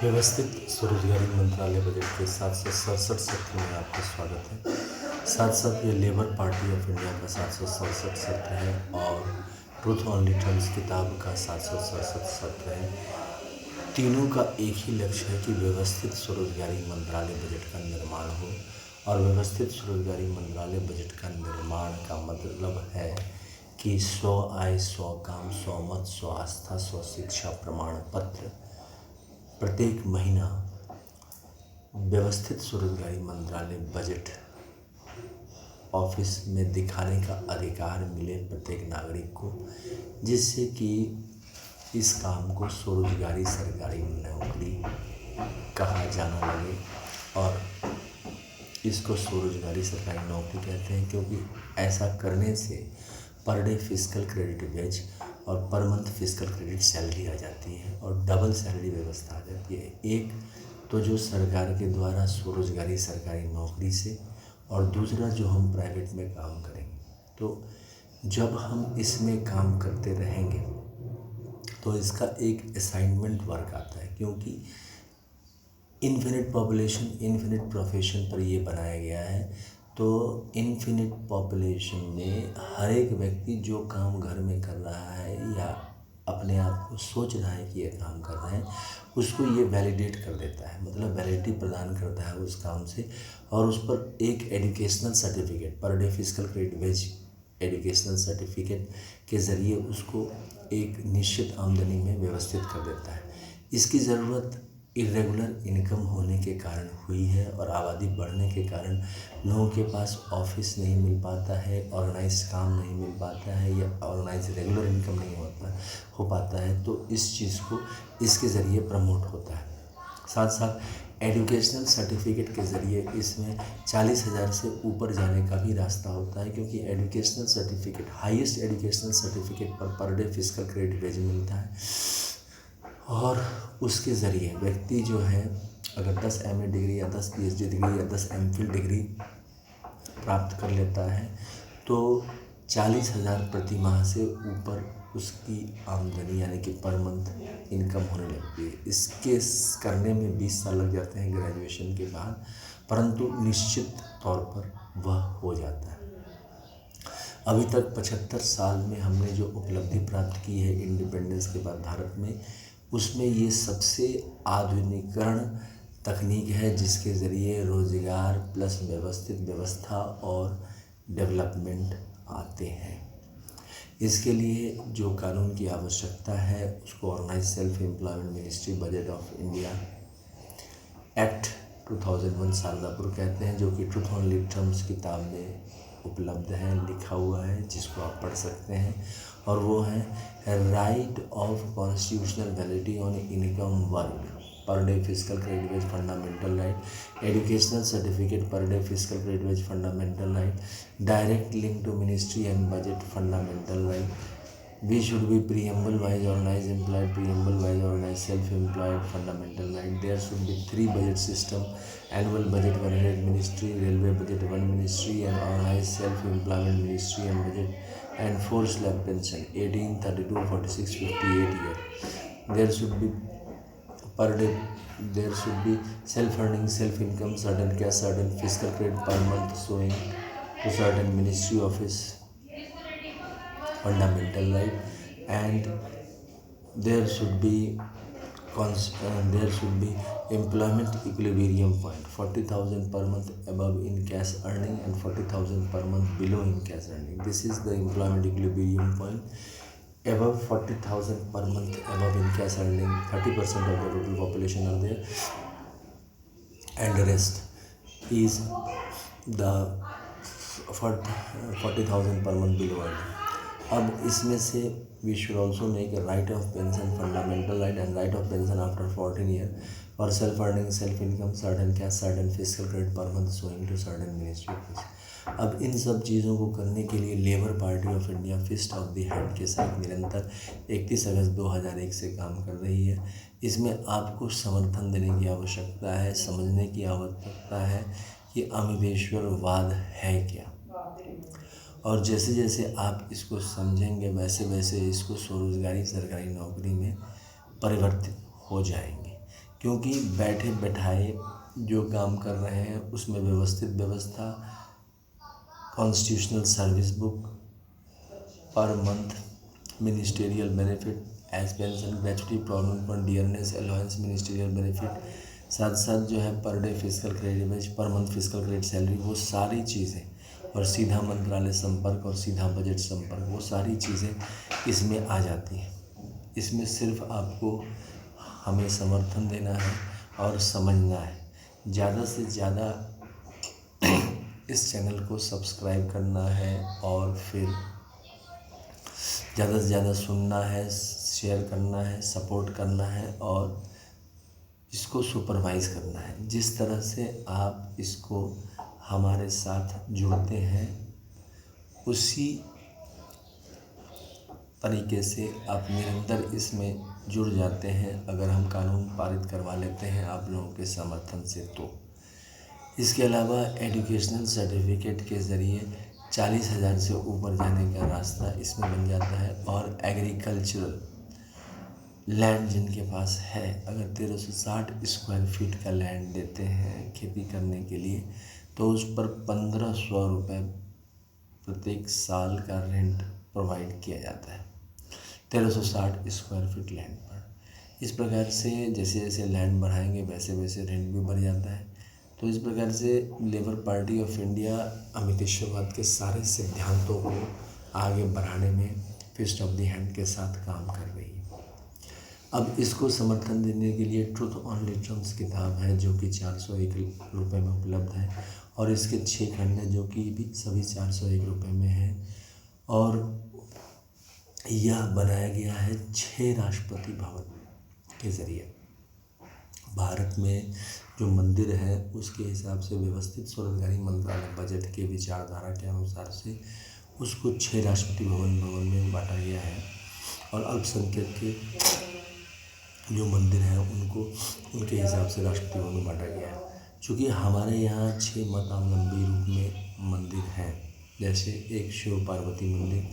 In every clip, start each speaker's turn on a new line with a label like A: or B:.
A: व्यवस्थित स्वरोजगारी मंत्रालय बजट के 767 सत्र में आपका स्वागत है। साथ साथ ये लेबर पार्टी ऑफ इंडिया का 767 सत्र है और ट्रूथ ओनली टर्म्स किताब का 767 सत्र है। तीनों का एक ही लक्ष्य है कि व्यवस्थित स्वरोजगारी मंत्रालय बजट का निर्माण हो। और व्यवस्थित स्वरोजगारी मंत्रालय बजट का निर्माण का मतलब है कि 100 आय 100 काम 100 मत 100 आस्था 100 शिक्षा प्रमाण पत्र प्रत्येक महीना व्यवस्थित स्वरोजगारी मंत्रालय बजट ऑफिस में दिखाने का अधिकार मिले प्रत्येक नागरिक को, जिससे कि इस काम को स्वरोजगारी सरकारी नौकरी कहा जाना लगे। और इसको स्वरोजगारी सरकारी नौकरी कहते हैं क्योंकि ऐसा करने से पर डे फिजिकल क्रेडिट वेज और per month physical credit salary आ जाती है और डबल सैलरी व्यवस्था आ जाती है। एक तो जो सरकार के द्वारा स्वरोजगारी सरकारी नौकरी से, और दूसरा जो हम प्राइवेट में काम करेंगे। तो जब हम इसमें काम करते रहेंगे तो इसका एक असाइनमेंट वर्क आता है, क्योंकि इन्फिनिट पॉपुलेशन इन्फिनिट प्रोफेशन पर ये बनाया गया है। तो इन्फिनिट पॉपुलेशन में हर एक व्यक्ति जो काम घर में कर रहा है या अपने आप को सोच रहा है कि ये काम कर रहे हैं, उसको ये वैलिडेट कर देता है, मतलब वैलिडिटी प्रदान करता है उस काम से। और उस पर एक educational certificate per day physical credit wage educational certificate के ज़रिए उसको एक निश्चित आमदनी में व्यवस्थित कर देता है। इसकी ज़रूरत इरेगुलर इनकम होने के कारण हुई है और आबादी बढ़ने के कारण लोगों के पास ऑफिस नहीं मिल पाता है, ऑर्गेनाइज काम नहीं मिल पाता है या ऑर्गेनाइज रेगुलर इनकम नहीं हो पाता है। तो इस चीज़ को इसके ज़रिए प्रमोट होता है। साथ साथ एजुकेशनल सर्टिफिकेट के ज़रिए इसमें 40,000 से ऊपर जाने का भी रास्ता होता है, क्योंकि educational certificate highest educational certificate per day physical credit wage मिलता है। और उसके ज़रिए व्यक्ति जो है अगर 10 MA डिग्री या 10 PhD डिग्री या 10 MPhil डिग्री प्राप्त कर लेता है तो 40,000 प्रति माह से ऊपर उसकी आमदनी यानी कि पर मंथ इनकम होने लगती है। इसके करने में 20 साल लग जाते हैं ग्रेजुएशन के बाद, परंतु निश्चित तौर पर वह हो जाता है। अभी तक 75 साल में हमने जो उपलब्धि प्राप्त की है इंडिपेंडेंस के बाद भारत में, उसमें ये सबसे आधुनिकीकरण तकनीक है जिसके ज़रिए रोज़गार प्लस व्यवस्थित व्यवस्था और डेवलपमेंट आते हैं। इसके लिए जो कानून की आवश्यकता है उसको organize self employment ministry budget of India act 2001 Shardapur कहते हैं, जो कि ट्रूथ ओनली टर्म्स किताब में उपलब्ध है, लिखा हुआ है, जिसको आप पढ़ सकते हैं। और वो है right of constitutional validity on income work per day physical credit wage fundamental right, educational certificate per day physical credit wage fundamental right, direct link to ministry and budget fundamental right, we should be preamble wise organized employed preamble wise organized self employed fundamental right. There should be 3 budget system, annual budget 1 head ministry, railway budget 1 ministry, and organized self employment ministry and budget, and 4 slab pension 18 32 46 58 year. There should be per day, there should be self earning self income certain cash certain fiscal credit per month showing to certain ministry office fundamental right. And there should be there should be employment equilibrium point 40,000 per month above in cash earning and 40,000 per month below in cash earning. This is the employment equilibrium point. Above 40,000 per month above in cash earning, 30% of the total population are there, and the rest is the 40,000 per month below earning. अब इसमें से we should also make a right of pension fundamental right and right of pension after 14 year for self earning self income certain cash certain fiscal credit per month showing to certain ministry office. अब इन सब चीज़ों को करने के लिए Labour Party of India fist of the hand के साथ निरंतर 31 अगस्त 2001 से काम कर रही है। इसमें आपको समर्थन देने की आवश्यकता है, समझने की आवश्यकता है कि अमीबेश्वरवाद है क्या, और जैसे जैसे आप इसको समझेंगे वैसे वैसे इसको स्वरोजगारी सरकारी नौकरी में परिवर्तित हो जाएंगे। क्योंकि बैठे बैठाए जो काम कर रहे हैं उसमें व्यवस्थित व्यवस्था, constitutional service book, per month ministerial benefit age pension, gratuity, provident fund, dearness allowance, ministerial benefit, साथ साथ जो है पर डे फिजिकल क्रेडिट, पर मंथ फिजिकल क्रेडिट सैलरी, वो सारी चीज़ें, और सीधा मंत्रालय संपर्क और सीधा बजट संपर्क, वो सारी चीज़ें इसमें आ जाती हैं। इसमें सिर्फ आपको हमें समर्थन देना है और समझना है। ज़्यादा से ज़्यादा इस चैनल को सब्सक्राइब करना है और फिर ज़्यादा से ज़्यादा सुनना है, शेयर करना है, सपोर्ट करना है और इसको सुपरवाइज़ करना है। जिस तरह से आप इसको हमारे साथ जुड़ते हैं उसी तरीके से आप निरंतर इसमें जुड़ जाते हैं अगर हम कानून पारित करवा लेते हैं आप लोगों के समर्थन से। तो इसके अलावा एजुकेशनल सर्टिफिकेट के ज़रिए 40,000 से ऊपर जाने का रास्ता इसमें बन जाता है। और एग्रीकल्चरल लैंड जिनके पास है, अगर 1360 स्क्वायर फीट का लैंड देते हैं खेती करने के लिए तो उस पर 1500 रुपये प्रत्येक साल का रेंट प्रोवाइड किया जाता है 1360 स्क्वायर फीट लैंड पर। इस प्रकार से जैसे जैसे लैंड बढ़ाएंगे वैसे वैसे रेंट भी बढ़ जाता है। तो इस प्रकार से लेबर पार्टी ऑफ इंडिया अमितेश्वरवाद के सारे सिद्धांतों को आगे बढ़ाने में फिस्ट ऑफ द हैंड के साथ काम कर रही है। अब इसको समर्थन देने के लिए ट्रुथ ऑन लिटरम्स किताब है जो कि 401 रुपये में उपलब्ध है और इसके 6 खंड हैं जो कि भी सभी 401 रुपये में है। और यह बनाया गया है 6 राष्ट्रपति भवन के ज़रिए। भारत में जो मंदिर है उसके हिसाब से व्यवस्थित स्वरोजगारी मंत्रालय बजट के विचारधारा के अनुसार से उसको 6 राष्ट्रपति भवन में बांटा गया है। और अल्पसंख्यक के जो मंदिर हैं उनको उनके हिसाब से राष्ट्रपति भवन में बांटा गया है। चूँकि हमारे यहाँ 6 मतावलंबी रूप में मंदिर हैं, जैसे एक शिव पार्वती मंदिर,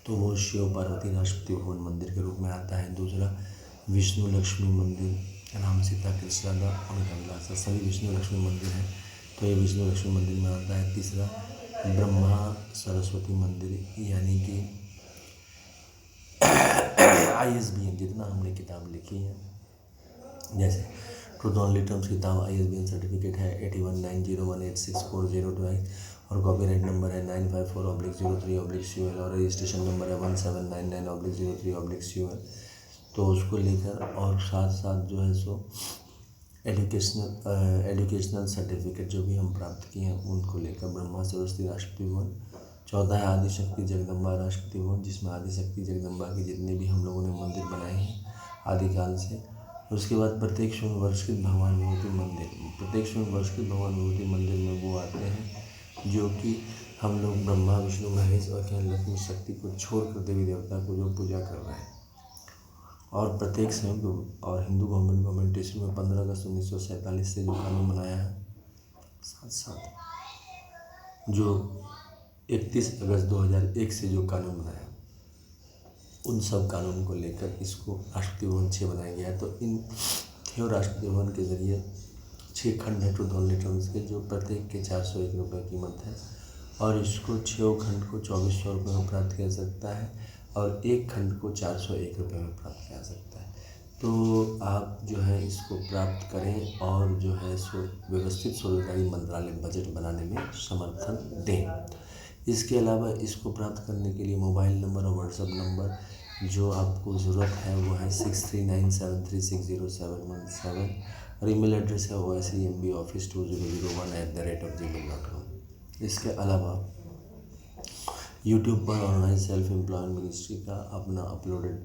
A: तो वो शिव पार्वती राष्ट्रपति भवन मंदिर के रूप में आता है। दूसरा विष्णु लक्ष्मी मंदिर, राम सीता कृष्ण राधा और कमलासा, सभी विष्णु लक्ष्मी मंदिर हैं तो ये विष्णु लक्ष्मी मंदिर में आता है। तीसरा ब्रह्मा सरस्वती मंदिर, यानी कि ISBN, जितना हमने किताब लिखी है जैसे ट्रुथ ऑन लिटरम्स किताब ISBN सर्टिफिकेट है 8190186402 और कॉपीराइट नंबर है 954/03/CUL और रजिस्ट्रेशन नंबर है 1799/03/CUL। तो उसको लेकर और साथ साथ जो है सो एजुकेशनल सर्टिफिकेट जो भी हम प्राप्त किए हैं उनको लेकर ब्रह्मा सरस्वती राष्ट्रपति भवन। चौथा है आदिशक्ति जगदम्बा राष्ट्रपति भवन, जिसमें आदिशक्ति जगदम्बा के जितने भी हम लोगों ने मंदिर बनाए हैं आदिकाल से। उसके बाद प्रत्येक स्वयं वर्षकृत भगवान विभूति मंदिर, प्रत्येक स्वयं वर्षकृत भगवान विभूति मंदिर में वो आते हैं जो कि हम लोग ब्रह्मा विष्णु महेश और ज्ञान लक्ष्मी शक्ति को छोड़कर देवी देवता को जो पूजा कर रहे हैं। और प्रत्येक संयुक्त और हिंदू गवर्नमेंट ईस्वी में 15 अगस्त 1947 से जो कानून बनाया है, साथ साथ जो 31 अगस्त 2001 से जो कानून बनाया, उन सब कानून को लेकर इसको राष्ट्रपति भवन 6 बनाया गया है। तो इन 6 राष्ट्रपति भवन के ज़रिए 6 खंड है ट्रुथ ऑन लिटरम्स के, जो प्रत्येक के 401 रुपये कीमत है और इसको 6 खंड को 2400 रुपये में प्राप्त किया जा सकता है और एक खंड को 401 रुपये में प्राप्त किया जा सकता है। तो आप जो है इसको प्राप्त करें और जो है सो व्यवस्थित स्वरोजगारी मंत्रालय बजट बनाने में समर्थन दें। इसके अलावा इसको प्राप्त करने के लिए मोबाइल नंबर और व्हाट्सएप नंबर जो आपको ज़रूरत है वो है 6397360717 और ईमेल एड्रेस है oicmboffice2001@gmail.com। इसके अलावा यूट्यूब पर ऑनलाइन सेल्फ एम्प्लॉयमेंट मिनिस्ट्री का अपना अपलोडेड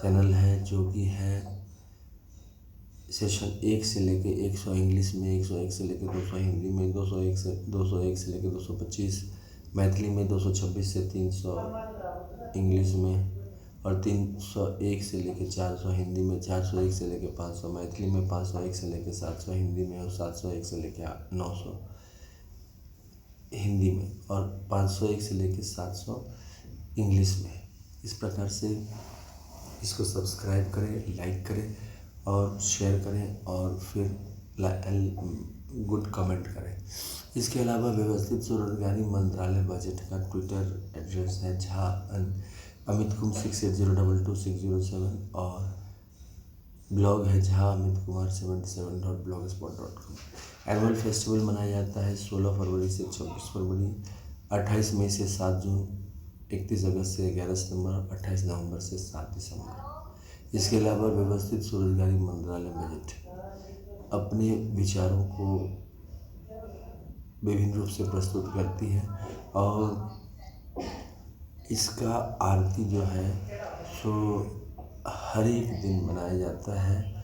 A: चैनल है जो कि है सेशन 1 से लेके 100 इंग्लिश में, 101 से लेके 200 हिंदी में, 201 से लेके 225 मैथिली में, 226 से 300 इंग्लिश में और 301 से लेके 400 हिंदी में, 401 से लेके 500 मैथिली में, 501 से लेके 700 हिंदी में और 701 से लेके 900 हिंदी में और 501 से लेके 700 इंग्लिश में। इस प्रकार से इसको सब्सक्राइब करें, लाइक करें और शेयर करें और फिर गुड कमेंट करें। इसके अलावा व्यवस्थित स्वरोजगारी मंत्रालय बजट का ट्विटर एड्रेस है जहाँ अमित कुम 68022607 और ब्लॉग है जहाँ Amit Kumar 77.blogspot.com। Annual festival मनाया जाता है 16 फरवरी से 24 फरवरी, 28 मई से 7 जून, 31 अगस्त से 11 सितंबर, 28 नवंबर से 7 दिसंबर। इसके अलावा व्यवस्थित स्वरोजगारी मंत्रालय बजट अपने विचारों को विभिन्न रूप से प्रस्तुत करती है और इसका आरती जो है सो हर एक दिन मनाया जाता है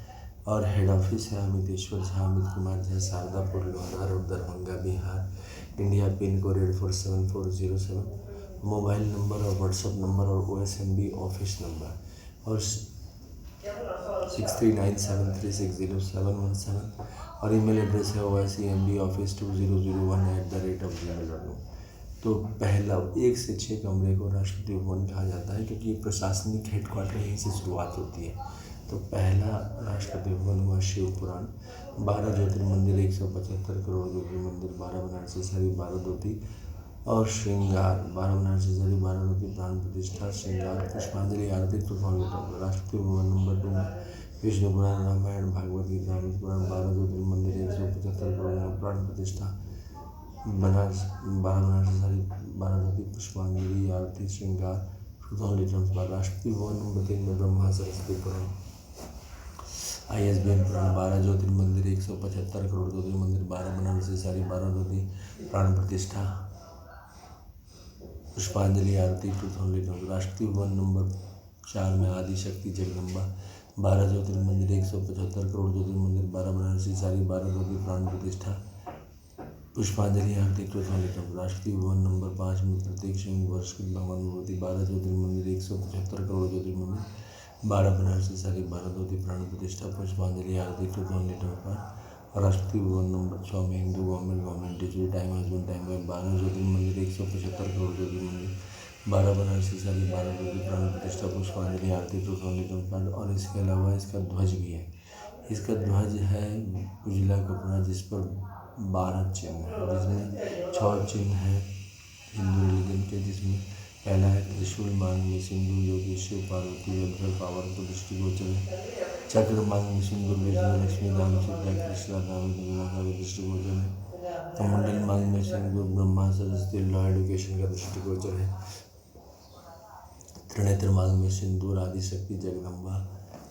A: और हेड ऑफिस है अमितेश्वर झा, अमित कुमार झा, शारदापुर, लोहार और Darbhanga, Bihar, India. Pin code 847407। Mobile number और व्हाट्सएप नंबर और OSMB ऑफिस नंबर और 6397360717 और ईमेल एड्रेस है OSEMBoffice2001@gmail.com। तो पहला 1 से 6 कमरे को राष्ट्रपति भवन कहा जाता है क्योंकि ये प्रशासनिक हेडक्वार्टर यहीं से शुरुआत होती है। तो पहला राष्ट्रपति भवन हुआ शिवपुराण, 12 ज्योतिर्मंदिर, 175 करोड़ ज्योतिर्मंदिर, 12 बनारसी साड़ी, 12 धोती और श्रृंगार, 12 बनारसी साड़ी, 12 धोती, प्राण प्रतिष्ठा, श्रृंगार, पुष्पांजलि, आरती, राष्ट्रपति भवन नंबर 2 में विष्णु पुराण, रामायण, भागवत गीता, अमित पुराण, 12 ज्योतिर्मंदिर, 175 करोड़, प्राण प्रतिष्ठा, 12 बनारसी साड़ी, 12 धोती, पुष्पांजलि, आरती, श्रृंगार, राष्ट्रपति भवन नंबर 3 में ब्रह्मा सरस्वती पुराण, ISBN पुराण, 12 ज्योतिर्मंदिर, 175 करोड़ ज्योतिर्मंदिर, 12 बनारसी साड़ी, 12 धोती, प्राण प्रतिष्ठा, पुष्पांजलि, आरती, राष्ट्रपति भवन नंबर 4 में आदि शक्ति जगदम्बा, 12 ज्योतिर्मंदिर, 175 करोड़ ज्योतिर्मंदिर, 12 बनारसी साड़ी, 12 धोती, प्राण प्रतिष्ठा, पुष्पांजलि, आरती, राष्ट्रपति भवन नंबर 5 में प्रत्येक शनि वर्ष की भगवान भगवती, 12 ज्योतिर्मंदिर, 175 करोड़ ज्योतिर्मंदिर, 12 बनारसी साड़ी, 12 धोती, प्राण प्रतिष्ठा, पुष्पांजलि, आरती, और राष्ट्रपति भवन नंबर 6 में Hindu government digital time husband time में 12 ज्योतिर्मंदिर, 175 करोड़ ज्योतिर्मंदिर, 12 बनारसी साड़ी, 12 धोती, प्राण प्रतिष्ठा, पुष्पांजलि, आरती, और इसके अलावा इसका ध्वज भी है। इसका ध्वज है उजला कपड़ा जिस पर 12 चिन्ह है, जिसमें 6 चिन्ह हैं हिंदू रिलीजन के, जिसमें पहला है त्रिशूल, मांग में सिंदूर, योगी शिव पार्वती वेलफेयर पावर को दृष्टिगोचर है। चक्र, मांग में सिंदूर, विष्णु लक्ष्मी दाम सीता कृष्णा दाम का दृष्टिगोचर है। कमंडल, मांग में सिंदूर, ब्रह्मा सरस्वती लॉ एडुकेशन का दृष्टिगोचर है। त्रिनेत्र, मांग में सिंदूर, आदि शक्ति जगदम्बा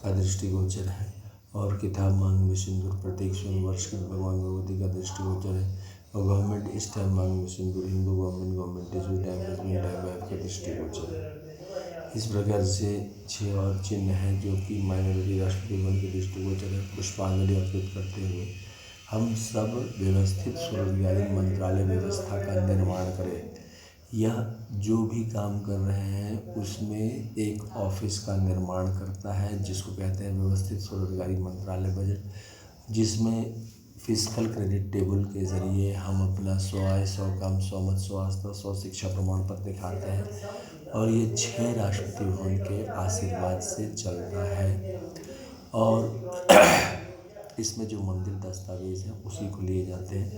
A: का दृष्टिगोचर है। और किताब, मांग में सिंदूर, प्रत्येक स्वयं वर्ष की भगवान भगवती का दृष्टिगोचर है। और गवर्नमेंट इस टाइम, मांग में सिंदूर, Hindu government digital time husband time wife का दृष्टिगोचर है। इस प्रकार से 6 और चिन्ह हैं जो कि माइनॉरिटी राष्ट्रपति भवन के दृष्टिगोचर है। पुष्पांजलि अर्पित करते हुए हम सब व्यवस्थित स्वरोजगारी मंत्रालय व्यवस्था का निर्माण करें। यह जो भी काम कर रहे हैं उसमें एक ऑफिस का निर्माण करता है जिसको कहते हैं व्यवस्थित स्वरोजगारी मंत्रालय बजट, जिसमें फिस्कल क्रेडिट टेबल के ज़रिए हम अपना 100 आय, 100 काम, 100 मत, 100 आस्था, 100 शिक्षा प्रमाण पत्र दिखाते हैं और ये 6 राष्ट्रपति भवन के आशीर्वाद से चलता है। और इसमें जो मंदिर दस्तावेज हैं उसी को लिए जाते हैं।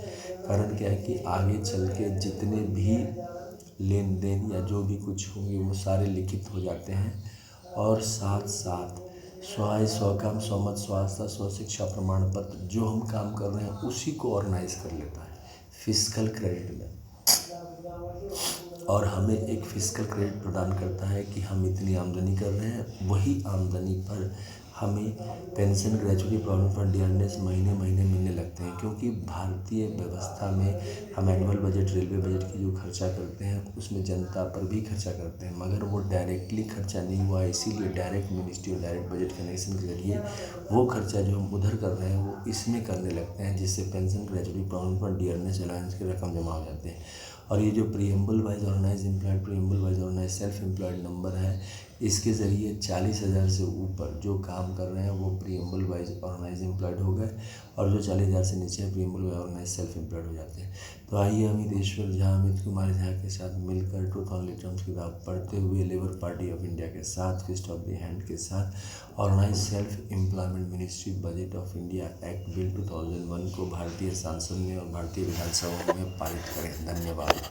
A: कारण क्या है कि आगे चल के जितने भी लेन देन या जो भी कुछ होंगे वो सारे लिखित हो जाते हैं और साथ साथ 100 आय, 100 काम, 100 मत, 100 आस्था, 100 शिक्षा प्रमाण पत्र जो हम काम कर रहे हैं उसी को ऑर्गेनाइज कर लेता है फिस्कल क्रेडिट में, और हमें एक फिस्कल क्रेडिट प्रदान करता है कि हम इतनी आमदनी कर रहे हैं, वही आमदनी पर हमें pension, gratuity, provident fund, dearness महीने मिलने लगते हैं। क्योंकि भारतीय व्यवस्था में हम एनुअल बजट, रेलवे बजट की जो खर्चा करते हैं उसमें जनता पर भी खर्चा करते हैं, मगर वो डायरेक्टली खर्चा नहीं हुआ है, इसीलिए डायरेक्ट मिनिस्ट्री और डायरेक्ट बजट कनेक्शन के जरिए वो खर्चा जो हम उधर कर रहे हैं वो इसमें करने लगते हैं, जिससे pension, gratuity, provident fund, dearness, allowance की रकम जमा हो जाते हैं। और ये जो preamble wise organize employed, preamble wise organize self employed number है, इसके ज़रिए 40,000 से ऊपर जो काम कर रहे हैं वो प्रीएम्बल वाइज ऑर्गेनाइज एम्प्लॉयड हो गए, और जो 40,000 से नीचे है preamble wise organize self employed हो जाते हैं। तो आइए अमितेश्वर झा, अमित कुमार झा के साथ मिलकर ट्रूथ ऑन रिटर्न्स की किताब पढ़ते हुए लेबर पार्टी ऑफ इंडिया के साथ, फिस्ट ऑफ द हैंड के साथ organize self employment ministry budget of India act bill 2001 को भारतीय संसद में और भारतीय विधानसभा में पारित करें। धन्यवाद।